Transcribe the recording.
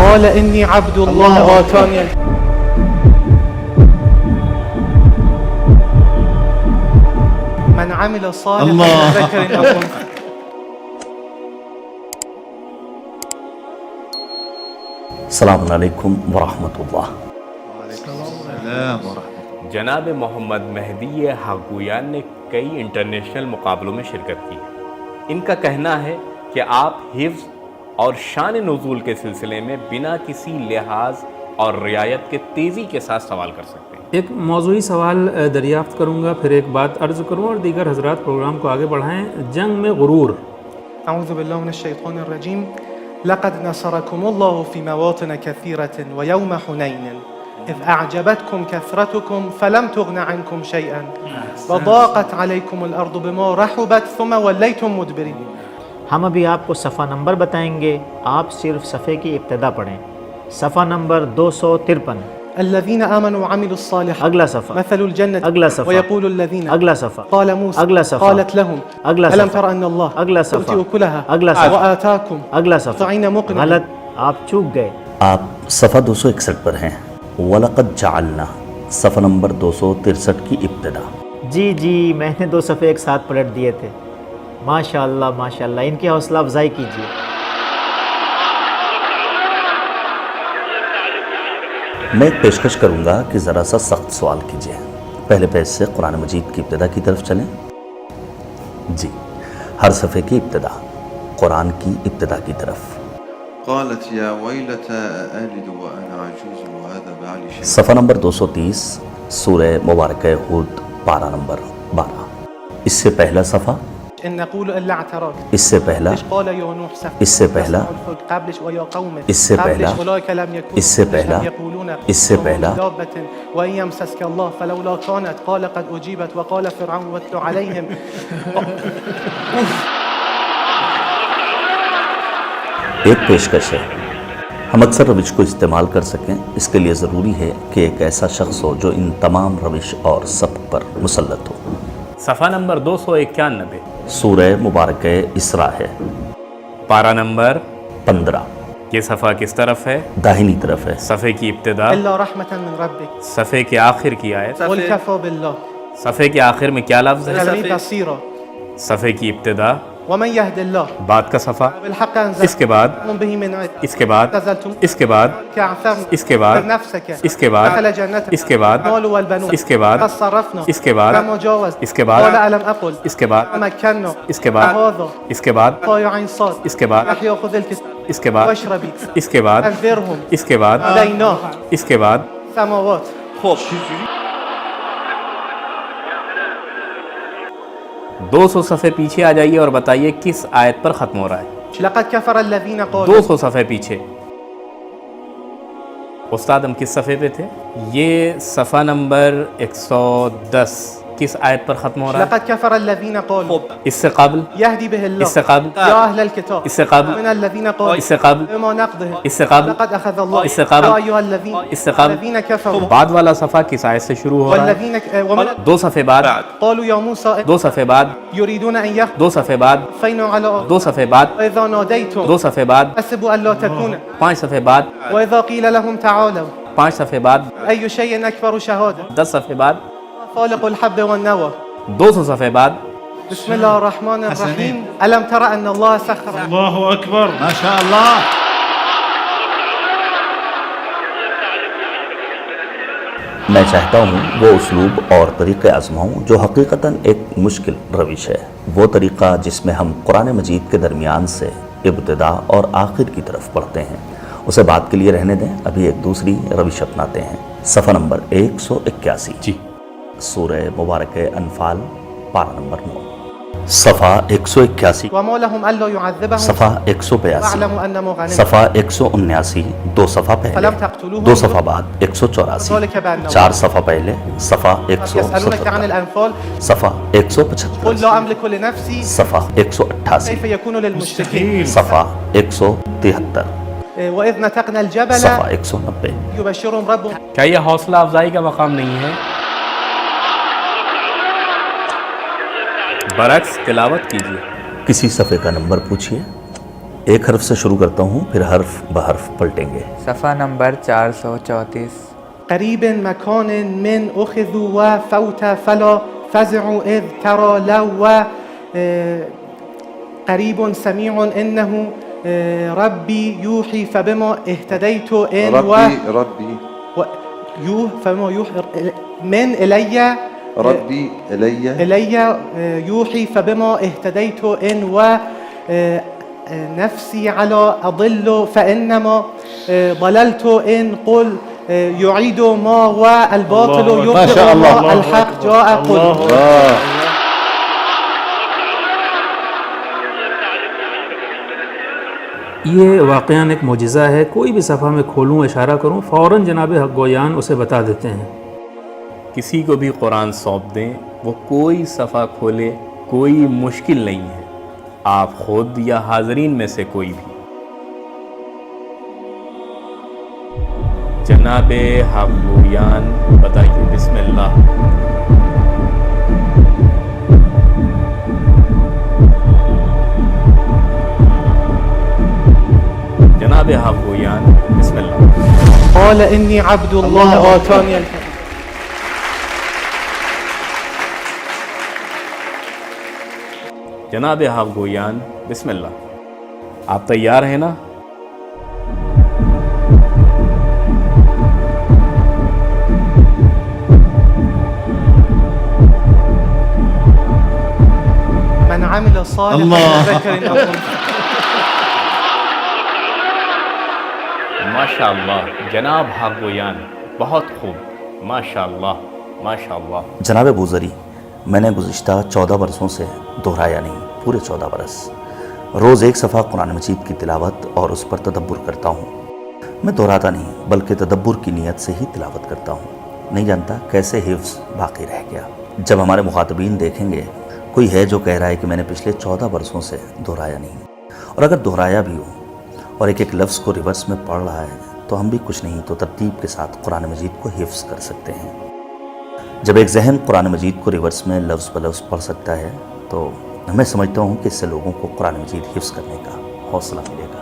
قال إني عبد الله آتاني من عمل صالحا من ذكر أو أنثى. السلام علیکم ورحمۃ اللہ۔ جناب محمد مہدی حقگویان نے کئی انٹرنیشنل مقابلوں میں شرکت کی ہے۔ ان کا کہنا ہے کہ آپ حفظ اور شان نزول کے سلسلے میں بنا کسی لحاظ اور رعایت کے تیزی کے ساتھ سوال کر سکتے ہیں۔ ایک موضوعی سوال دریافت کروں گا، پھر ایک بات عرض کروں اور دیگر حضرات پروگرام کو آگے بڑھائیں۔ جنگ میں غرور۔ أعوذ بالله من الشيطان الرجيم. لقد نصركم الله في مواطن كثيرة ويوم حنين إذ أعجبتكم كثرتكم فلم تغن عنكم شيئا وضاقت عليكم الأرض بما رحبت ثم وليتم مدبرين۔ ہم ابھی آپ کو صفحہ نمبر بتائیں گے، آپ صرف صفحے کی ابتدا پڑھیں۔ صفحہ نمبر 253۔ الذين آمنوا وعملوا الصالحات اگلا صفحہ، مثل الجنة اگلا صفحہ، ويقول الذين اگلا صفحہ، قال موسى اگلا صفحہ، قالت لهم اگلا ألم صفحہ، تر أن الله اگلا صفحہ، يؤتي أكلها اگلا صفحہ، وآتاكم اگلا صفحہ، طعين مقنع۔ غلط، آپ چوک گئے۔ آپ صفحہ 261 پر ہیں۔ وَلَقَدْ جَعَلْنَا، صفحہ نمبر 263 کی ابتدا۔ جی میں نے 2 صفحے ایک ساتھ پلٹ دیے تھے۔ ماشاءاللہ ماشاءاللہ، ان کی حوصلہ افزائی کیجیے۔ میں ایک پیشکش کروں گا کہ ذرا سا سخت سوال کیجیے۔ پہلے پیج سے قرآن مجید کی ابتدا کی طرف چلیں۔ جی، ہر صفحے کی ابتدا، قرآن کی ابتدا کی طرف۔ قالت يا ويلتى أألد وأنا عجوز وهذا بعلي شيخ۔ صفحہ نمبر 230، سورہ مبارکہ ہود، پارہ نمبر 12۔ اس سے پہلا صفحہ، إن نقول إلا اعتراك اس سے پہلا، إيش قال يا نوح سفر اس سے پہلا، قبلش ويا قوم اس سے پہلا، قبلش أولئك لم يكونوا اس سے پہلا، يقولون اس سے پہلا، دابة وإن يمسسك الله فلولا كانت قال قد أجيبت وقال فرعون واتل عليهم۔ ایک پیشکش ہے، ہم اکثر روش کو استعمال کر سکیں، اس کے لیے ضروری ہے کہ ایک ایسا شخص ہو جو ان تمام روش اور سبق پر مسلط ہو۔ صفحہ نمبر 291، سورہ مبارکہ اسراء ہے، پارہ نمبر 15۔ یہ صفحہ کس طرف ہے؟ داہنی طرف ہے۔ صفحے کی ابتدا، إلا رحمة من ربك صفحے کے آخر کی آیت، قل كفى بالله صفحے کے آخر میں کیا لفظ ہے؟ كلمة بصيرة صفحے کی ابتدا، ومن يهد الله بعد کا صفحہ، بالحق اس أنزل کے بعد، به من عد اس کے بعد، اعتزلتم اس کے بعد، كعثرنا اس کے بعد، نفسك اس کے بعد، دخل جنتك اس کے بعد، المال والبنون اس کے بعد، قد صرفنا اس کے بعد، كما جاوز اس کے بعد، قال ألم أقل اس کے بعد، مكنا اس کے بعد، هذا اس کے بعد، طايع عين صاد اس کے بعد، يحيى خذ الكتاب اس کے بعد، واشربي اس کے بعد، أنذرهم اس کے بعد، علينا اس کے بعد۔ سماوات۔ دو سو صفحے پیچھے آ جائیے اور بتائیے کس آیت پر ختم ہو رہا ہے۔ لقد كفر الذين قالوا 200 صفحے پیچھے۔ استاد ہم کس صفحے پہ تھے؟ یہ صفحہ نمبر 110 کس آیت پر ختم ہو رہا ہے؟ لقد كفر الذين قالوا اس سے قبل، يهدي به الله اس سے قبل، يا أهل الكتاب اس سے قبل، من الذين قالوا اس سے قبل، بما نقضهم اس سے قبل، لقد أخذ الله اس سے قبل، يا أيها الذين اس سے قبل، الذين كفروا بعد والا صفحہ کس آیت سے شروع ہو رہا ہے؟ والذين ومن 2 صفحے بعد، قالوا يا موسى 2 صفحے بعد، يريدون أن 2 صفحے بعد، يخفينوا على 2 صفحے بعد، وإذا ناديتم 2 صفحے بعد، حسبوا ألا تكون 5 صفحے بعد، وإذا قيل لهم تعالوا 5 صفحے بعد، أي شيء أكبر شهادة 10 صفحے بعد، خالق الحب والنوى 200 صفحے بعد۔ بسم الله الرحمن الرحيم ألم تر أن الله سخر الله أكبر ما شاء الله۔ میں چاہتا ہوں وہ اسلوب اور طریقہ آزماؤں جو حقیقتاً ایک مشکل روش ہے، وہ طریقہ جس میں ہم قرآن مجید کے درمیان سے ابتدا اور آخر کی طرف پڑھتے ہیں، اسے بات کے لیے رہنے دیں۔ ابھی ایک دوسری روش اپناتے ہیں۔ صفحہ نمبر 181، جی، سورہ مبارکہ انفال، پارہ نمبر 9۔ صفحہ 181، وما لهم ألا يعذبهم صفحہ 182، واعلموا أنما غنمتم صفحہ 179، 2 صفحہ پہلے، فلم تقتلوهم 2 صفحہ بعد 184، ذلك بأنهم 4 صفحہ پہلے، صفحہ يسألونك عن 177، الأنفال صفحہ قل 175، لا أملك لنفسي صفحہ 188، كيف يكون للمشركين صفحہ 173، وإذ نتقنا الجبل صفحہ 190۔ يبشرهم ربهم کیا یہ حوصلہ افزائی کا مقام نہیں ہے؟ برعکس تلاوت کیجیے۔ کسی صفحے کا نمبر پوچھئے، ایک حرف سے شروع کرتا ہوں، پھر حرف بحرف پلٹیں گے۔ صفحہ نمبر 434۔ قريب مكان من أخذوا وفوت فلا فزعوا إذ ترى لو قريب سميع إنه ربي يوحي فبما اهتديت إن ربي فبما يوحي من إلي ربي إلي يوحي فبما اهتديت إن نفسي على أضل فإنما ضللت إن قل يعيد ما والباطل ما شاء يبطل الله. ما الحق جاء قل یہ واقعاً ایک معجزہ ہے، کوئی بھی صفحہ میں کھولوں اشارہ کروں فوراً جناب حق گویان اسے بتا دیتے ہیں۔ کسی کو بھی قرآن سونپ دیں، وہ کوئی صفحہ کھولے، کوئی مشکل نہیں ہے، آپ خود یا حاضرین میں سے کوئی بھی۔ جناب حق گویان بتائیے بسم اللہ۔ جناب حق گویان بسم اللہ۔ قال إني عبد الله آتاني الكتاب جناب حق گویان بسم اللہ۔ آپ تیار ہیں نا؟ من عمل صالحا الله. من ذكر أو أنثى ماشاءاللہ جناب حق گویان، بہت خوب، ماشاءاللہ ماشاءاللہ۔ جناب بوزری، میں نے گزشتہ 14 برسوں سے دہرایا نہیں، پورے 14 برس روز ایک صفحہ قرآن مجید کی تلاوت اور اس پر تدبر کرتا ہوں۔ میں دہراتا نہیں بلکہ تدبر کی نیت سے ہی تلاوت کرتا ہوں۔ نہیں جانتا کیسے حفظ باقی رہ گیا۔ جب ہمارے مخاطبین دیکھیں گے کوئی ہے جو کہہ رہا ہے کہ میں نے پچھلے 14 برسوں سے دہرایا نہیں، اور اگر دہرایا بھی ہو اور ایک ایک لفظ کو ریورس میں پڑھ رہا ہے تو ہم بھی کچھ نہیں تو ترتیب کے ساتھ قرآن مجید کو حفظ کر سکتے ہیں۔ جب ایک ذہن قرآن مجید کو ریورس میں لفظ بلفظ پڑھ سکتا ہے تو میں سمجھتا ہوں کہ اس سے لوگوں کو قرآن مجید حفظ کرنے کا حوصلہ ملے گا۔